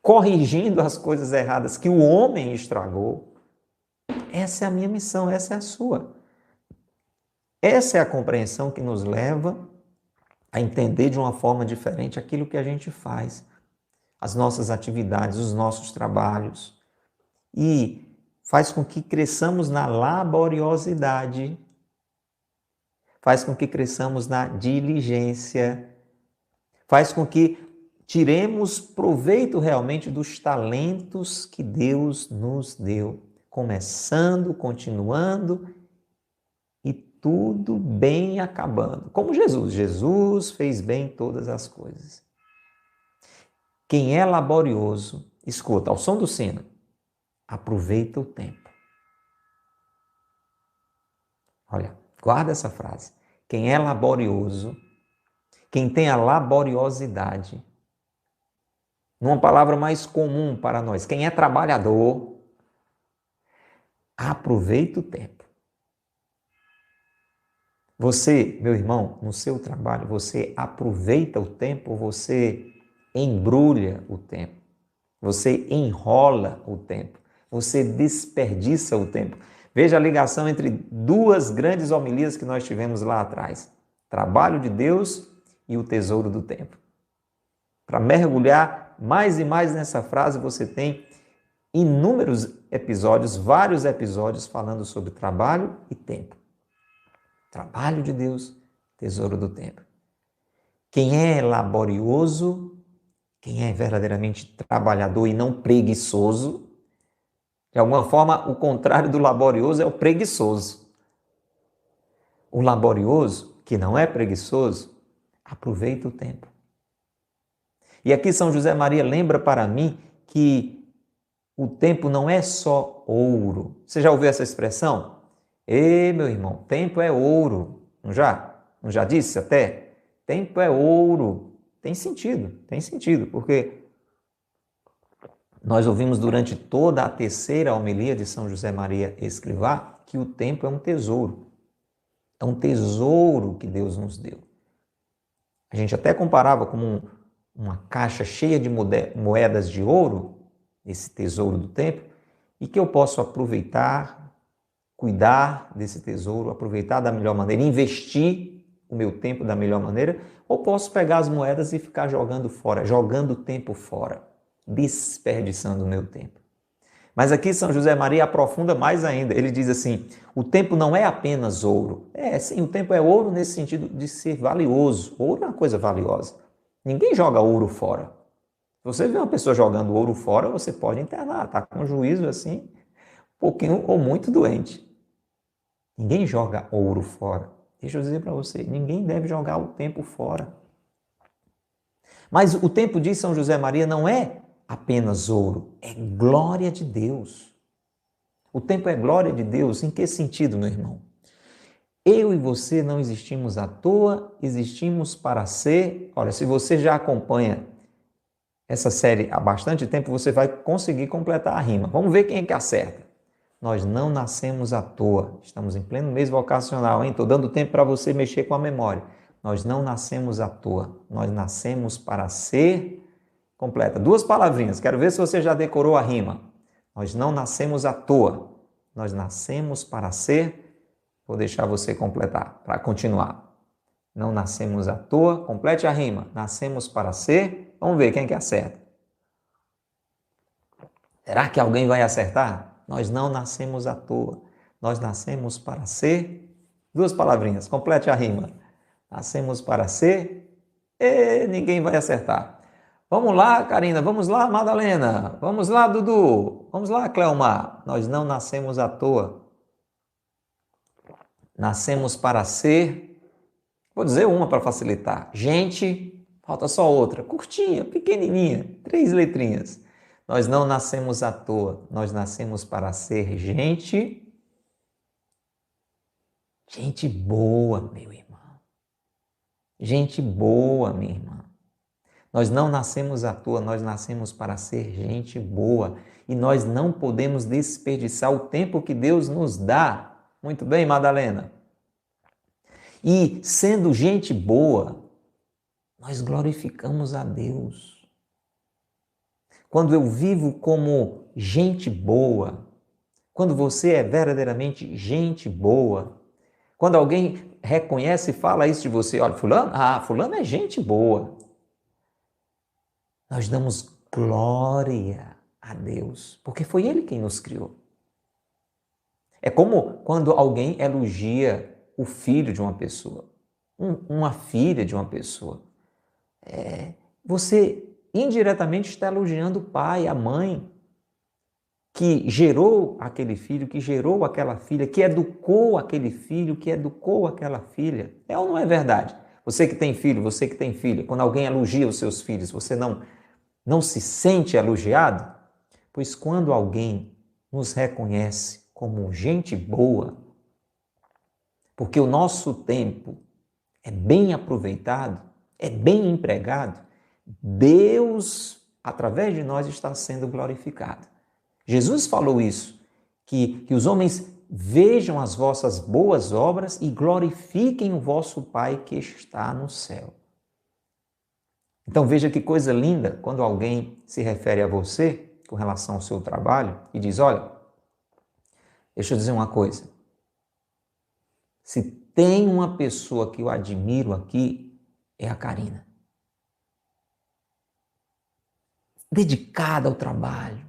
corrigindo as coisas erradas que o homem estragou. Essa é a minha missão, essa é a sua. Essa é a compreensão que nos leva a entender de uma forma diferente aquilo que a gente faz, as nossas atividades, os nossos trabalhos, e faz com que cresçamos na laboriosidade, faz com que cresçamos na diligência, faz com que tiremos proveito realmente dos talentos que Deus nos deu, começando, continuando e tudo bem acabando. Como Jesus. Jesus fez bem todas as coisas. Quem é laborioso, escuta, ao som do sino, aproveita o tempo. Olha, guarda essa frase. Quem é laborioso, quem tem a laboriosidade, numa palavra mais comum para nós, quem é trabalhador, aproveita o tempo. Você, meu irmão, no seu trabalho, você aproveita o tempo, você embrulha o tempo, você enrola o tempo, você desperdiça o tempo. Veja a ligação entre duas grandes homilias que nós tivemos lá atrás. Trabalho de Deus e o tesouro do tempo. Para mergulhar mais e mais nessa frase, você tem inúmeros episódios, vários episódios falando sobre trabalho e tempo. Trabalho de Deus, tesouro do tempo. Quem é laborioso, quem é verdadeiramente trabalhador e não preguiçoso, de alguma forma, o contrário do laborioso é o preguiçoso. O laborioso, que não é preguiçoso, aproveita o tempo. E aqui São José Maria lembra para mim que o tempo não é só ouro. Você já ouviu essa expressão? Meu irmão, tempo é ouro. Não já? Não já disse até? Tempo é ouro. Tem sentido, porque nós ouvimos durante toda a terceira homilia de São José Maria Escrivá que o tempo é um tesouro. É um tesouro que Deus nos deu. A gente até comparava como uma caixa cheia de moedas de ouro, esse tesouro do tempo, e que eu posso aproveitar, cuidar desse tesouro, aproveitar da melhor maneira, investir o meu tempo da melhor maneira, ou posso pegar as moedas e ficar jogando fora, jogando o tempo fora, desperdiçando o meu tempo. Mas aqui São José Maria aprofunda mais ainda. Ele diz assim, o tempo não é apenas ouro. Sim, o tempo é ouro nesse sentido de ser valioso. Ouro é uma coisa valiosa. Ninguém joga ouro fora. Se você vê uma pessoa jogando ouro fora, você pode internar, está com um juízo assim, um pouquinho ou muito doente. Ninguém joga ouro fora. Deixa eu dizer para você, ninguém deve jogar o tempo fora. Mas o tempo de São José Maria não é apenas ouro, é glória de Deus. O tempo é glória de Deus. Em que sentido, meu irmão? Eu e você não existimos à toa, existimos para ser... Olha, se você já acompanha essa série há bastante tempo, você vai conseguir completar a rima. Vamos ver quem é que acerta. Nós não nascemos à toa. Estamos em pleno mês vocacional, hein? Estou dando tempo para você mexer com a memória. Nós não nascemos à toa. Nós nascemos para ser... Completa. 2 palavrinhas. Quero ver se você já decorou a rima. Nós não nascemos à toa. Nós nascemos para ser... Vou deixar você completar, para continuar. Não nascemos à toa. Complete a rima. Nascemos para ser... Vamos ver quem que acerta. Será que alguém vai acertar? Nós não nascemos à toa. Nós nascemos para ser... 2 palavrinhas. Complete a rima. Nascemos para ser... E ninguém vai acertar. Vamos lá, Karina. Vamos lá, Madalena. Vamos lá, Dudu. Vamos lá, Cleomar. Nós não nascemos à toa. Nascemos para ser... Vou dizer uma para facilitar. Gente... Falta só outra, curtinha, pequenininha, 3 letrinhas. Nós não nascemos à toa, nós nascemos para ser gente boa, meu irmão. Gente boa, minha irmã. Nós não nascemos à toa, nós nascemos para ser gente boa. E nós não podemos desperdiçar o tempo que Deus nos dá. Muito bem, Madalena? E sendo gente boa, nós glorificamos a Deus. Quando eu vivo como gente boa, quando você é verdadeiramente gente boa, quando alguém reconhece e fala isso de você, olha, fulano é gente boa. Nós damos glória a Deus, porque foi Ele quem nos criou. É como quando alguém elogia o filho de uma pessoa, uma filha de uma pessoa. Você indiretamente está elogiando o pai, a mãe, que gerou aquele filho, que gerou aquela filha, que educou aquele filho, que educou aquela filha. É ou não é verdade? Você que tem filho, você que tem filha, quando alguém elogia os seus filhos, você não se sente elogiado? Pois quando alguém nos reconhece como gente boa, porque o nosso tempo é bem aproveitado, é bem empregado, Deus, através de nós, está sendo glorificado. Jesus falou isso, que os homens vejam as vossas boas obras e glorifiquem o vosso Pai que está no céu. Então veja que coisa linda quando alguém se refere a você com relação ao seu trabalho e diz, olha, deixa eu dizer uma coisa, se tem uma pessoa que eu admiro aqui, é a Karina. Dedicada ao trabalho,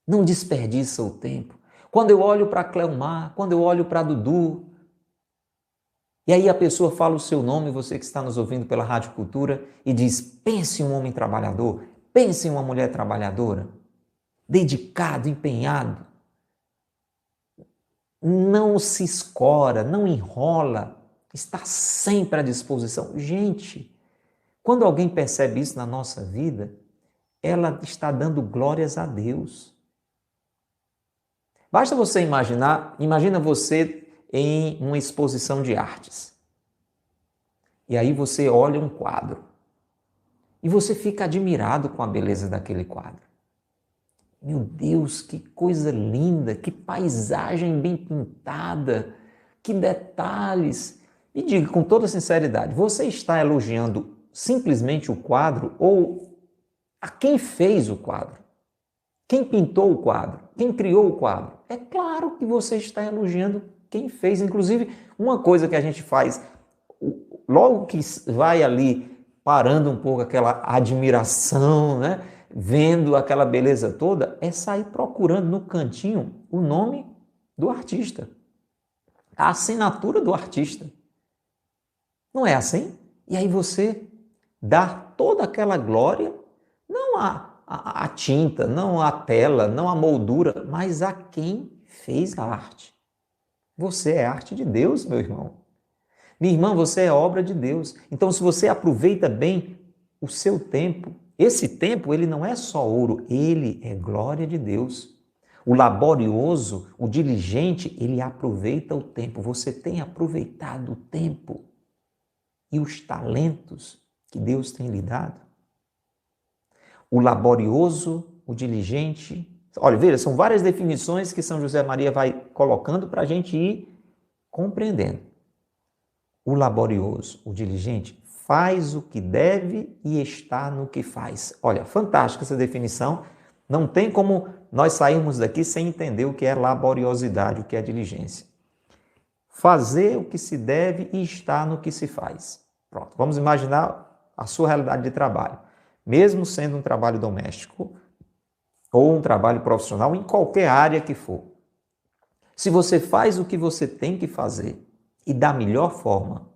não desperdiça o tempo. Quando eu olho para Cleomar, quando eu olho para Dudu, e aí a pessoa fala o seu nome, você que está nos ouvindo pela Rádio Cultura, e diz, pense em um homem trabalhador, pense em uma mulher trabalhadora, dedicado, empenhado, não se escora, não enrola, está sempre à disposição. Gente, quando alguém percebe isso na nossa vida, ela está dando glórias a Deus. Basta você imagina você em uma exposição de artes. E aí você olha um quadro e você fica admirado com a beleza daquele quadro. Meu Deus, que coisa linda, que paisagem bem pintada, que detalhes. Me diga com toda sinceridade, você está elogiando simplesmente o quadro ou a quem fez o quadro? Quem pintou o quadro? Quem criou o quadro? É claro que você está elogiando quem fez. Inclusive, uma coisa que a gente faz, logo que vai ali parando um pouco aquela admiração, né? Vendo aquela beleza toda, é sair procurando no cantinho o nome do artista, a assinatura do artista. Não é assim? E aí você dá toda aquela glória, não a tinta, não a tela, não a moldura, mas a quem fez a arte. Você é arte de Deus, meu irmão. Minha irmã, você é obra de Deus. Então, se você aproveita bem o seu tempo, esse tempo, ele não é só ouro, ele é glória de Deus. O laborioso, o diligente, ele aproveita o tempo. Você tem aproveitado o tempo e os talentos que Deus tem lhe dado? o laborioso, o diligente. Olha, veja, são várias definições que São José Maria vai colocando para a gente ir compreendendo. O laborioso, o diligente, faz o que deve e está no que faz. Olha, fantástica essa definição. Não tem como nós sairmos daqui sem entender o que é laboriosidade, o que é diligência. Fazer o que se deve e estar no que se faz. Pronto, vamos imaginar a sua realidade de trabalho. Mesmo sendo um trabalho doméstico ou um trabalho profissional, em qualquer área que for. Se você faz o que você tem que fazer e da melhor forma,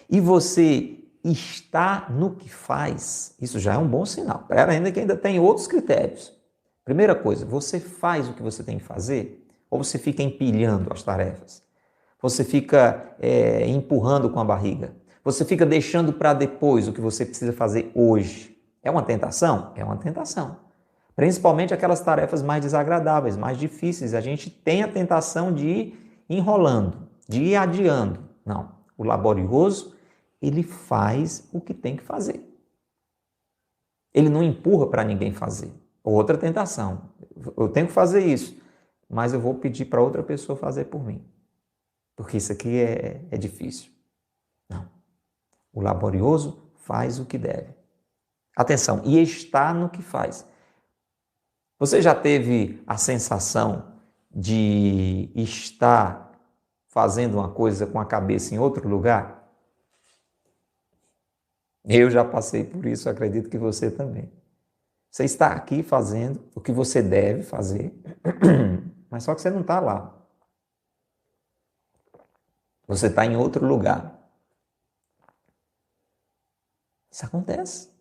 e você está no que faz, isso já é um bom sinal. Pera, ainda tem outros critérios. Primeira coisa, você faz o que você tem que fazer ou você fica empilhando as tarefas? Você fica empurrando com a barriga? Você fica deixando para depois o que você precisa fazer hoje? É uma tentação? É uma tentação. Principalmente aquelas tarefas mais desagradáveis, mais difíceis. A gente tem a tentação de ir enrolando, de ir adiando. Não, o laborioso, ele faz o que tem que fazer. Ele não empurra para ninguém fazer. Outra tentação. Eu tenho que fazer isso, mas eu vou pedir para outra pessoa fazer por mim. Porque isso aqui é difícil. Não. O laborioso faz o que deve. Atenção, e está no que faz. Você já teve a sensação de estar fazendo uma coisa com a cabeça em outro lugar? Eu já passei por isso, acredito que você também. Você está aqui fazendo o que você deve fazer, mas só que você não está lá. Você está em outro lugar. Isso acontece.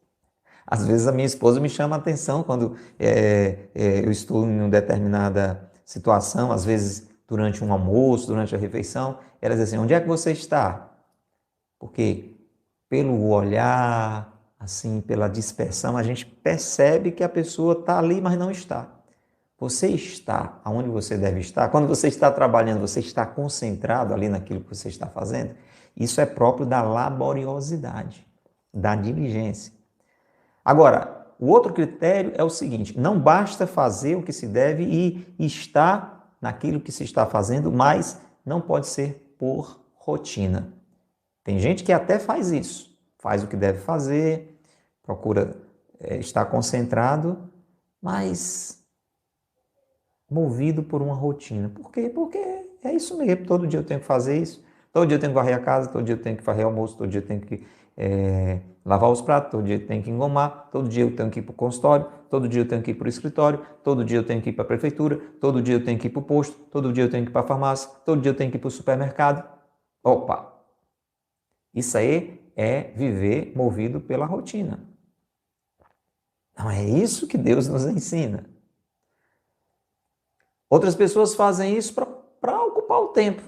Às vezes a minha esposa me chama a atenção quando eu estou em uma determinada situação, às vezes durante um almoço, durante a refeição, ela diz assim, onde é que você está? Porque pelo olhar, assim, pela dispersão, a gente percebe que a pessoa está ali, mas não está. Você está onde você deve estar. Quando você está trabalhando, você está concentrado ali naquilo que você está fazendo. Isso é próprio da laboriosidade, da diligência. Agora, o outro critério é o seguinte, não basta fazer o que se deve e estar naquilo que se está fazendo, mas não pode ser por rotina. Tem gente que até faz isso, faz o que deve fazer, procura estar concentrado, mas movido por uma rotina. Por quê? Porque é isso mesmo, todo dia eu tenho que fazer isso, todo dia eu tenho que varrer a casa, todo dia eu tenho que varrer o almoço, todo dia eu tenho que lavar os pratos, todo dia eu tenho que engomar, todo dia eu tenho que ir para o consultório, todo dia eu tenho que ir para o escritório, todo dia eu tenho que ir para a prefeitura, todo dia eu tenho que ir para o posto, todo dia eu tenho que ir para a farmácia, todo dia eu tenho que ir para o supermercado. Opa! Isso aí é viver movido pela rotina. Não é isso que Deus nos ensina. Outras pessoas fazem isso para ocupar o tempo.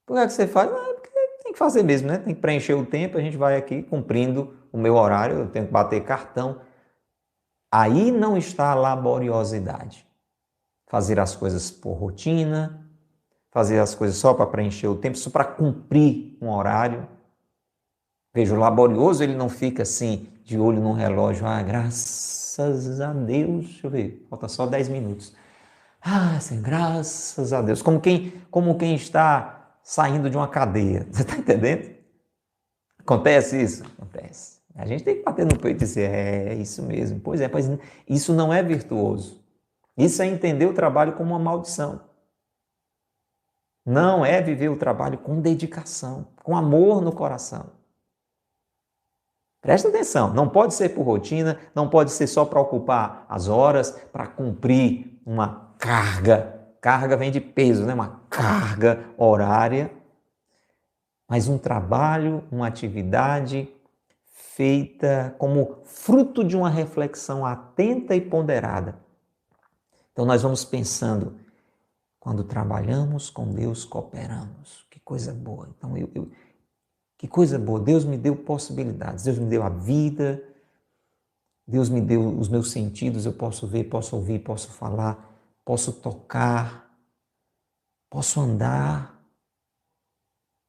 Por que é que você faz? Não, porque tem que fazer mesmo, né? Tem que preencher o tempo, a gente vai aqui cumprindo o meu horário, eu tenho que bater cartão. Aí não está a laboriosidade. Fazer as coisas por rotina, fazer as coisas só para preencher o tempo, só para cumprir um horário. Veja, o laborioso ele não fica assim, de olho no relógio. Ah, graças a Deus, deixa eu ver, falta só 10 minutos. Ah, assim, graças a Deus. Como quem está saindo de uma cadeia. Você está entendendo? Acontece isso? Acontece. A gente tem que bater no peito e dizer, é isso mesmo. Pois é, pois isso não é virtuoso. Isso é entender o trabalho como uma maldição. Não é viver o trabalho com dedicação, com amor no coração. Presta atenção, não pode ser por rotina, não pode ser só para ocupar as horas, para cumprir uma carga. Carga vem de peso, né? Uma carga horária. Mas um trabalho, uma atividade feita como fruto de uma reflexão atenta e ponderada. Então nós vamos pensando, quando trabalhamos com Deus, cooperamos. Que coisa boa. Então que coisa boa. Deus me deu possibilidades, Deus me deu a vida, Deus me deu os meus sentidos, eu posso ver, posso ouvir, posso falar, posso tocar, posso andar.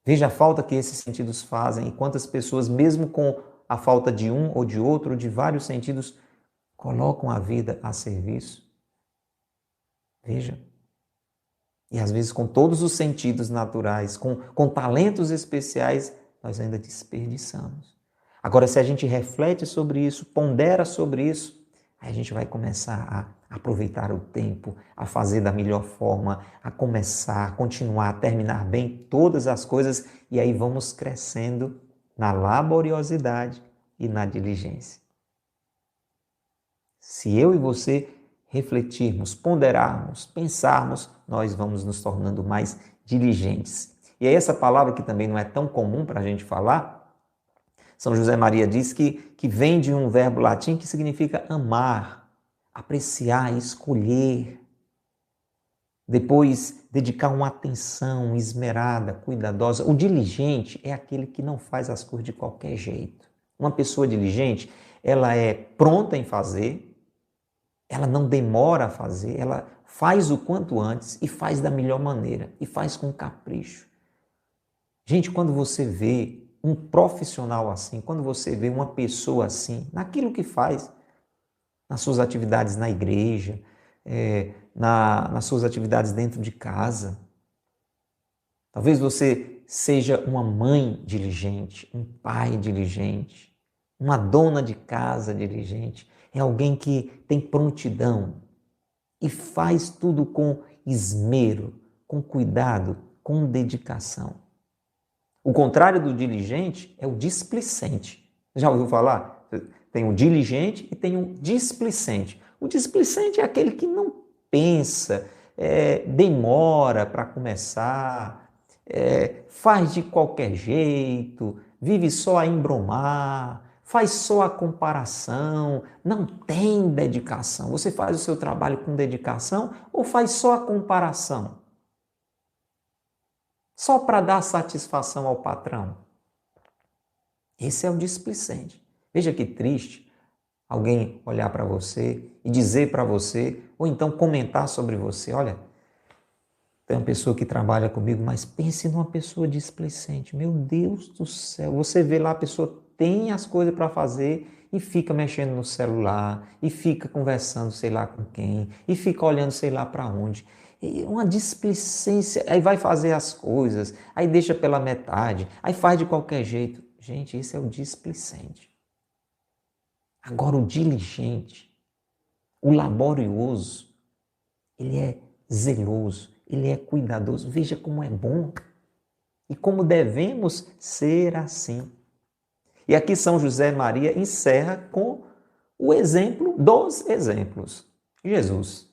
Veja a falta que esses sentidos fazem e quantas pessoas, mesmo com a falta de um ou de outro, de vários sentidos, colocam a vida a serviço. Veja. E às vezes com todos os sentidos naturais, com talentos especiais, nós ainda desperdiçamos. Agora, se a gente reflete sobre isso, pondera sobre isso, aí a gente vai começar a aproveitar o tempo, a fazer da melhor forma, a começar, a continuar, a terminar bem todas as coisas, e aí vamos crescendo na laboriosidade e na diligência. Se eu e você refletirmos, ponderarmos, pensarmos, nós vamos nos tornando mais diligentes. E aí essa palavra que também não é tão comum para a gente falar, São José Maria diz que vem de um verbo latim que significa amar, apreciar, escolher. Depois, dedicar uma atenção esmerada, cuidadosa. O diligente é aquele que não faz as coisas de qualquer jeito. Uma pessoa diligente, ela é pronta em fazer, ela não demora a fazer, ela faz o quanto antes e faz da melhor maneira, e faz com capricho. Gente, quando você vê um profissional assim, quando você vê uma pessoa assim, naquilo que faz, nas suas atividades na igreja, nas suas atividades dentro de casa, talvez você seja uma mãe diligente, um pai diligente, uma dona de casa diligente, é alguém que tem prontidão e faz tudo com esmero, com cuidado, com dedicação. O contrário do diligente é o displicente. Já ouviu falar? Tem o diligente e tem o displicente. O displicente é aquele que não pensa, demora para começar, faz de qualquer jeito, vive só a embromar, faz só a comparação, não tem dedicação. Você faz o seu trabalho com dedicação ou faz só a comparação? Só para dar satisfação ao patrão? Esse é o displicente. Veja que triste alguém olhar para você e dizer para você, ou então comentar sobre você, olha, tem uma pessoa que trabalha comigo, mas pense numa pessoa displicente. Meu Deus do céu, você vê lá a pessoa tem as coisas para fazer e fica mexendo no celular, e fica conversando sei lá com quem, e fica olhando sei lá para onde. E uma displicência, aí vai fazer as coisas, aí deixa pela metade, aí faz de qualquer jeito. Gente, esse é o displicente. Agora o diligente, o laborioso, ele é zeloso, ele é cuidadoso. Veja como é bom e como devemos ser assim. E aqui São José Maria encerra com o exemplo dos exemplos. Jesus.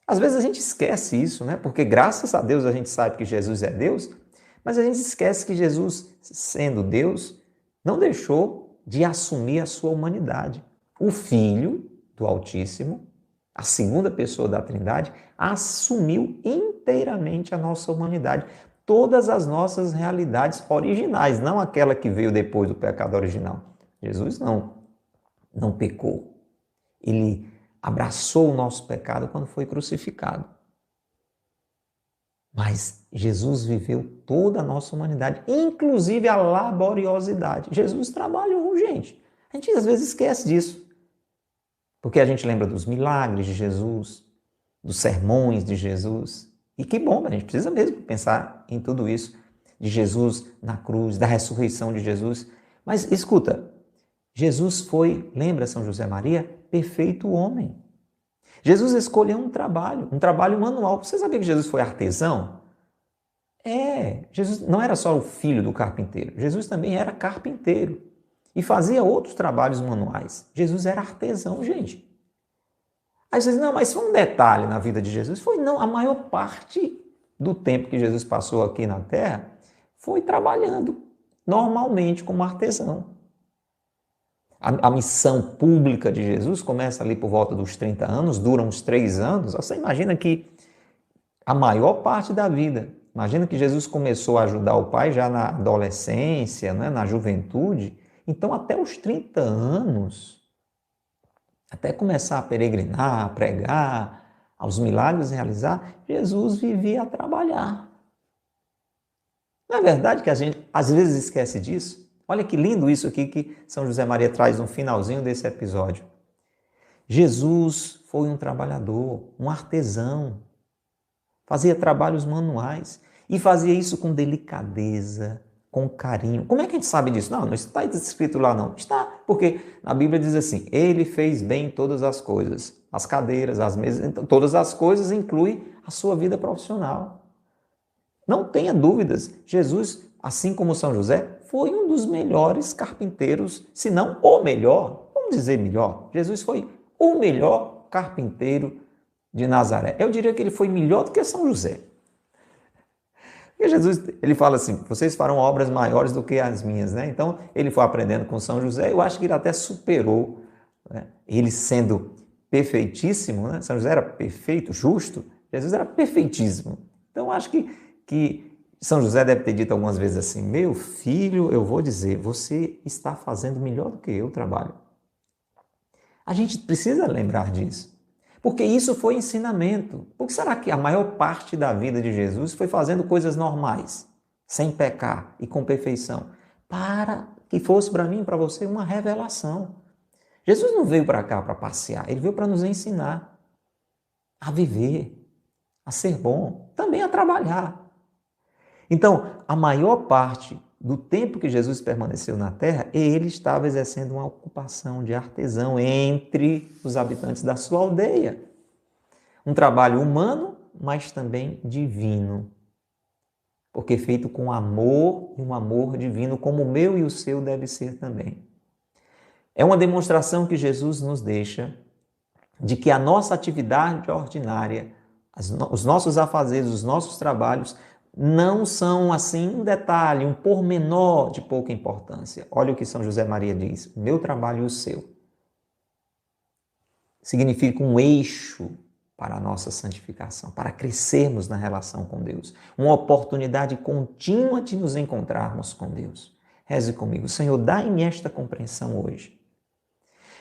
Às vezes a gente esquece isso, né? Porque graças a Deus a gente sabe que Jesus é Deus, mas a gente esquece que Jesus, sendo Deus, não deixou de assumir a sua humanidade. O Filho do Altíssimo, a segunda pessoa da Trindade, assumiu inteiramente a nossa humanidade. Todas as nossas realidades originais, não aquela que veio depois do pecado original. Jesus não pecou. Ele abraçou o nosso pecado quando foi crucificado. Mas Jesus viveu toda a nossa humanidade, inclusive a laboriosidade. Jesus trabalhou, gente. A gente às vezes esquece disso. Porque a gente lembra dos milagres de Jesus, dos sermões de Jesus. E que bom, a gente precisa mesmo pensar em tudo isso, de Jesus na cruz, da ressurreição de Jesus. Mas escuta, Jesus foi, lembra São José Maria, perfeito homem. Jesus escolheu um trabalho manual. Você sabia que Jesus foi artesão? Jesus não era só o filho do carpinteiro, Jesus também era carpinteiro e fazia outros trabalhos manuais. Jesus era artesão, gente. Aí você diz, não, mas foi um detalhe na vida de Jesus. Foi não, a maior parte do tempo que Jesus passou aqui na Terra foi trabalhando normalmente como artesão. A missão pública de Jesus começa ali por volta dos 30 anos, dura uns 3 anos. Você imagina que a maior parte da vida, imagina que Jesus começou a ajudar o Pai já na adolescência, né, na juventude. Então, até os 30 anos, até começar a peregrinar, a pregar, aos milagres realizar, Jesus vivia a trabalhar. Não é verdade que a gente às vezes esquece disso? Olha que lindo isso aqui que São José Maria traz no finalzinho desse episódio. Jesus foi um trabalhador, um artesão, fazia trabalhos manuais e fazia isso com delicadeza, com carinho. Como é que a gente sabe disso? Não está escrito lá não. Está, porque na Bíblia diz assim, ele fez bem todas as coisas, as cadeiras, as mesas, então, todas as coisas inclui a sua vida profissional. Não tenha dúvidas, Jesus, assim como São José, foi um dos melhores carpinteiros, se não o melhor, vamos dizer melhor. Jesus foi o melhor carpinteiro de Nazaré. Eu diria que ele foi melhor do que São José. Porque Jesus, ele fala assim, vocês farão obras maiores do que as minhas, né? Então, ele foi aprendendo com São José, eu acho que ele até superou, né? Ele sendo perfeitíssimo, né? São José era perfeito, justo, Jesus era perfeitíssimo. Então, eu acho que São José deve ter dito algumas vezes assim, meu filho, eu vou dizer, você está fazendo melhor do que eu trabalho. A gente precisa lembrar disso, porque isso foi ensinamento. Por que será que a maior parte da vida de Jesus foi fazendo coisas normais, sem pecar e com perfeição? Para que fosse para mim e para você uma revelação. Jesus não veio para cá para passear, ele veio para nos ensinar a viver, a ser bom, também a trabalhar. Então, a maior parte do tempo que Jesus permaneceu na terra, ele estava exercendo uma ocupação de artesão entre os habitantes da sua aldeia. Um trabalho humano, mas também divino. Porque feito com amor e um amor divino, como o meu e o seu deve ser também. É uma demonstração que Jesus nos deixa de que a nossa atividade ordinária, os nossos afazeres, os nossos trabalhos, não são assim um detalhe, um pormenor de pouca importância. Olha o que São José Maria diz, o meu trabalho e o seu. Significa um eixo para a nossa santificação, para crescermos na relação com Deus. Uma oportunidade contínua de nos encontrarmos com Deus. Reze comigo, Senhor, dai-me esta compreensão hoje.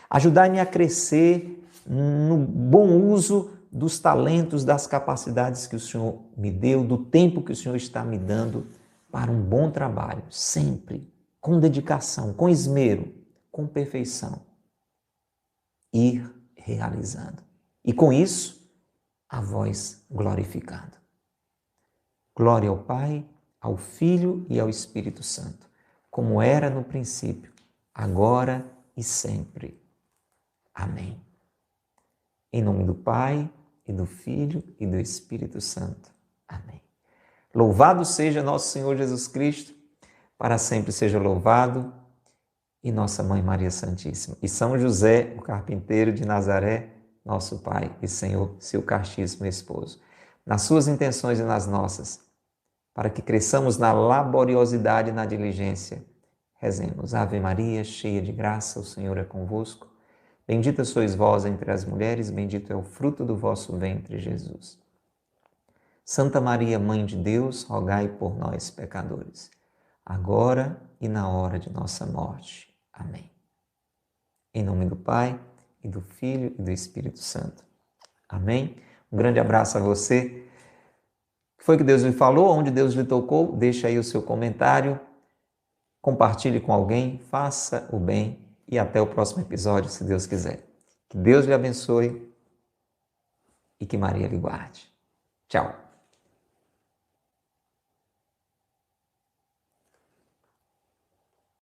Ajudai-me a crescer no bom uso dos talentos, das capacidades que o Senhor me deu, do tempo que o Senhor está me dando para um bom trabalho, sempre, com dedicação, com esmero, com perfeição, ir realizando. E com isso, a vós glorificando. Glória ao Pai, ao Filho e ao Espírito Santo, como era no princípio, agora e sempre. Amém. Em nome do Pai, e do Filho e do Espírito Santo. Amém. Louvado seja nosso Senhor Jesus Cristo, para sempre seja louvado, e nossa Mãe Maria Santíssima. E São José, o carpinteiro de Nazaré, nosso Pai e Senhor, seu castíssimo esposo. Nas suas intenções e nas nossas, para que cresçamos na laboriosidade e na diligência, rezemos. Ave Maria, cheia de graça, o Senhor é convosco. Bendita sois vós entre as mulheres, bendito é o fruto do vosso ventre, Jesus. Santa Maria, Mãe de Deus, rogai por nós, pecadores, agora e na hora de nossa morte. Amém. Em nome do Pai, e do Filho e do Espírito Santo. Amém. Um grande abraço a você. O que foi que Deus lhe falou? Onde Deus lhe tocou? Deixa aí o seu comentário. Compartilhe com alguém, faça o bem. E até o próximo episódio, se Deus quiser. Que Deus lhe abençoe e que Maria lhe guarde. Tchau.